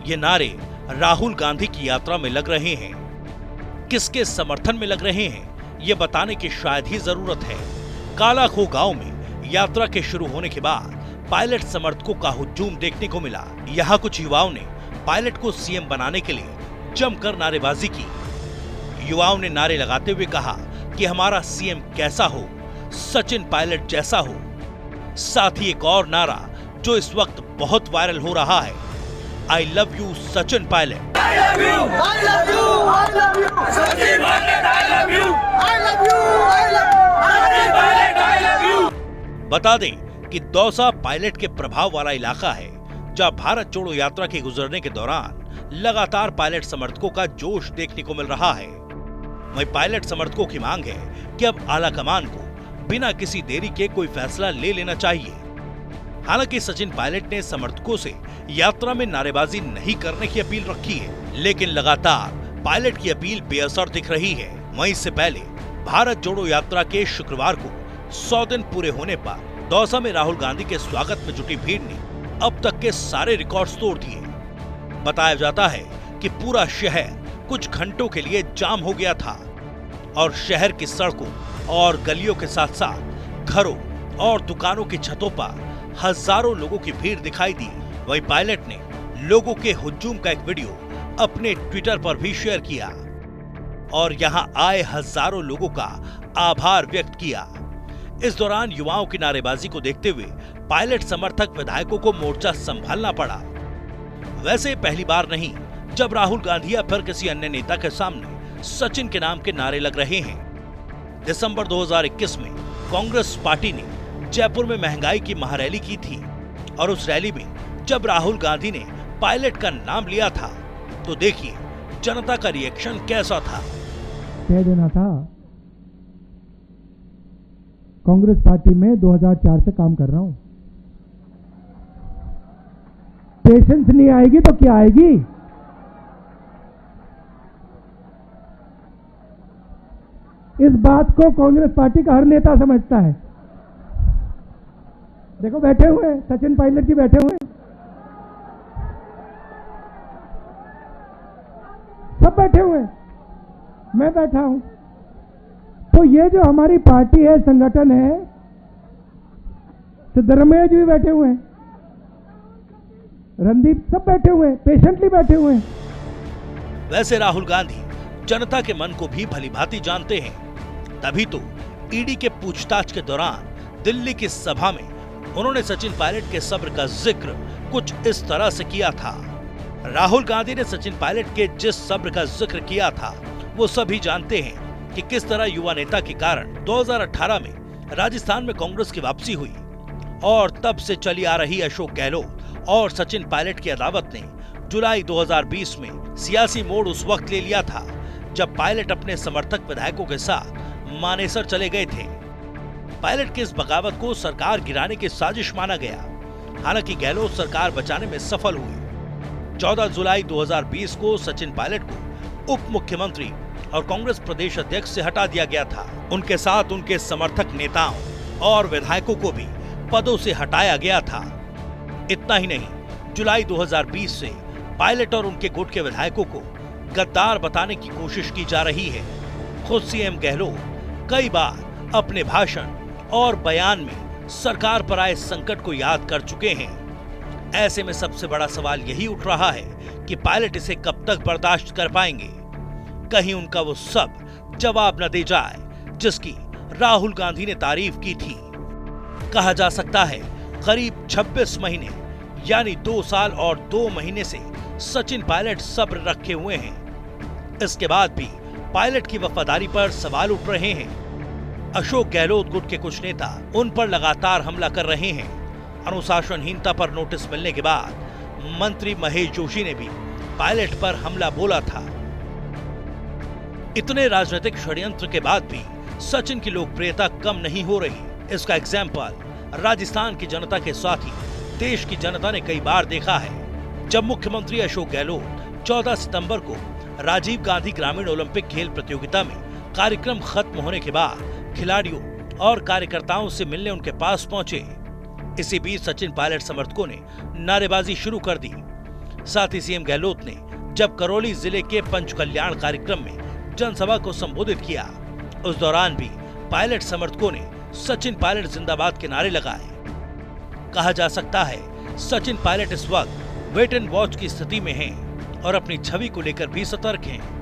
ये नारे राहुल गांधी की यात्रा में लग रहे हैं। किसके समर्थन में लग रहे हैं ये बताने की शायद ही जरूरत है। कालाखो गांव में यात्रा के शुरू होने के बाद पायलट समर्थकों का हुजूम देखने को मिला। यहाँ कुछ युवाओं ने पायलट को सीएम बनाने के लिए जमकर नारेबाजी की। युवाओं ने नारे लगाते हुए कहा कि हमारा सीएम कैसा हो, सचिन पायलट जैसा हो। साथ ही एक और नारा जो इस वक्त बहुत वायरल हो रहा है, I love you Sachin Pilot. I love you, I love you, I love you, Sachin Pilot, I love you, I love you, I love you, Sachin Pilot, I love you। बता दें कि दौसा पायलट के प्रभाव वाला इलाका है, जहां भारत जोड़ो यात्रा के गुजरने के दौरान लगातार पायलट समर्थकों का जोश देखने को मिल रहा है। वहीं पायलट समर्थकों की मांग है कि अब आला कमान को बिना किसी देरी के कोई फैसला ले लेना चाहिए। हालांकि सचिन पायलट ने समर्थकों से यात्रा में नारेबाजी नहीं करने की अपील रखी है, लेकिन लगातार पायलट की अपील बेअसर दिख रही है। वहीं इससे पहले भारत जोड़ो यात्रा के शुक्रवार को 100 दिन पूरे होने पर दौसा में राहुल गांधी के स्वागत में जुटी भीड़ ने अब तक के सारे रिकॉर्ड्स तोड़ दिए। बताया जाता है कि पूरा शहर कुछ घंटों के लिए जाम हो गया था और शहर की सड़कों और गलियों के साथ साथ घरों और दुकानों की छतों पर हजारों लोगों की भीड़ दिखाई दी। वहीं पायलट ने लोगों के हुजूम का एक वीडियो अपने ट्विटर पर भी शेयर किया और यहां आए हजारों लोगों का आभार व्यक्त किया। इस दौरान युवाओं की नारेबाजी को देखते हुए पायलट समर्थक विधायकों को मोर्चा संभालना पड़ा। वैसे पहली बार नहीं जब राहुल गांधी या फिर किसी अन्य नेता के सामने सचिन के नाम के नारे लग रहे हैं। दिसंबर 2021 में कांग्रेस पार्टी ने जयपुर में महंगाई की महारैली की थी और उस रैली में जब राहुल गांधी ने पायलट का नाम लिया था तो देखिए जनता का रिएक्शन कैसा था। कह देना था कांग्रेस पार्टी में 2004 से काम कर रहा हूं, पेशेंस नहीं आएगी तो क्या आएगी। इस बात को कांग्रेस पार्टी का हर नेता समझता है। देखो बैठे हुए हैं सचिन पायलट जी, बैठे हुए हैं, सब बैठे हुए हैं, मैं बैठा हूं। तो ये जो हमारी पार्टी है, संगठन है, सिद्धरमैया जी भी बैठे हुए हैं, रणदीप, सब बैठे हुए हैं, पेशेंटली बैठे हुए हैं। वैसे राहुल गांधी जनता के मन को भी भली भांति जानते हैं, तभी तो ईडी के पूछताछ के दौरान दिल्ली की सभा में उन्होंने सचिन पायलट के सब्र का जिक्र कुछ इस तरह से किया था। राहुल गांधी ने सचिन पायलट के जिस सब्र का जिक्र किया था वो सभी जानते हैं कि किस तरह युवा नेता के कारण 2018 में राजस्थान में कांग्रेस की वापसी हुई और तब से चली आ रही अशोक गहलोत और सचिन पायलट की अदावत ने जुलाई 2020 में सियासी मोड़ उस वक्त ले लिया था जब पायलट अपने समर्थक विधायकों के साथ मानेसर चले गए थे। पायलट की इस बगावत को सरकार गिराने की साजिश माना गया। हालांकि गहलोत सरकार बचाने में सफल हुई। 14 जुलाई 2020 को सचिन पायलट को उप मुख्यमंत्री और कांग्रेस प्रदेश अध्यक्ष से हटा दिया गया था। उनके साथ उनके समर्थक नेताओं और विधायकों को भी पदों से हटाया गया था। इतना ही नहीं, जुलाई 2020 से पायलट और उनके गुट के विधायकों को गद्दार बताने की कोशिश की जा रही है। खुद सीएम गहलोत कई बार अपने भाषण और बयान में सरकार पर आए संकट को याद कर चुके हैं। ऐसे में सबसे बड़ा सवाल यही उठ रहा है कि पायलट इसे कब तक बर्दाश्त कर पाएंगे। कहीं उनका वो सब जवाब न दे जाए जिसकी राहुल गांधी ने तारीफ की थी। कहा जा सकता है करीब 26 महीने यानी 2 साल और 2 महीने से सचिन पायलट सब्र रखे हुए हैं। इसके बाद भी पायलट की वफादारी पर सवाल उठ रहे हैं। अशोक गहलोत गुट के कुछ नेता उन पर लगातार हमला कर रहे हैं। अनुशासनहीनता पर नोटिस मिलने के बाद मंत्री महेश जोशी ने भी पायलट पर हमला बोला था। इतने राजनीतिक षड्यंत्र के बाद भी सचिन की लोकप्रियता कम नहीं हो रही। इसका एग्जाम्पल राजस्थान की जनता के साथ ही देश की जनता ने कई बार देखा है। जब मुख्यमंत्री अशोक गहलोत 14 सितंबर को राजीव गांधी ग्रामीण ओलंपिक खेल प्रतियोगिता में कार्यक्रम खत्म होने के बाद खिलाड़ियों और कार्यकर्ताओं से मिलने उनके पास पहुंचे। इसी बीच सचिन पायलट समर्थकों ने नारेबाजी शुरू कर दी। साथ ही सीएम गहलोत ने जब करौली जिले के पंचकल्याण कार्यक्रम में जनसभा को संबोधित किया, उस दौरान भी पायलट समर्थकों ने सचिन पायलट जिंदाबाद के नारे लगाए। कहा जा सकता है सचिन पायलट इस वक्त वेट एंड वॉच की स्थिति में हैं और अपनी छवि को लेकर भी सतर्क हैं।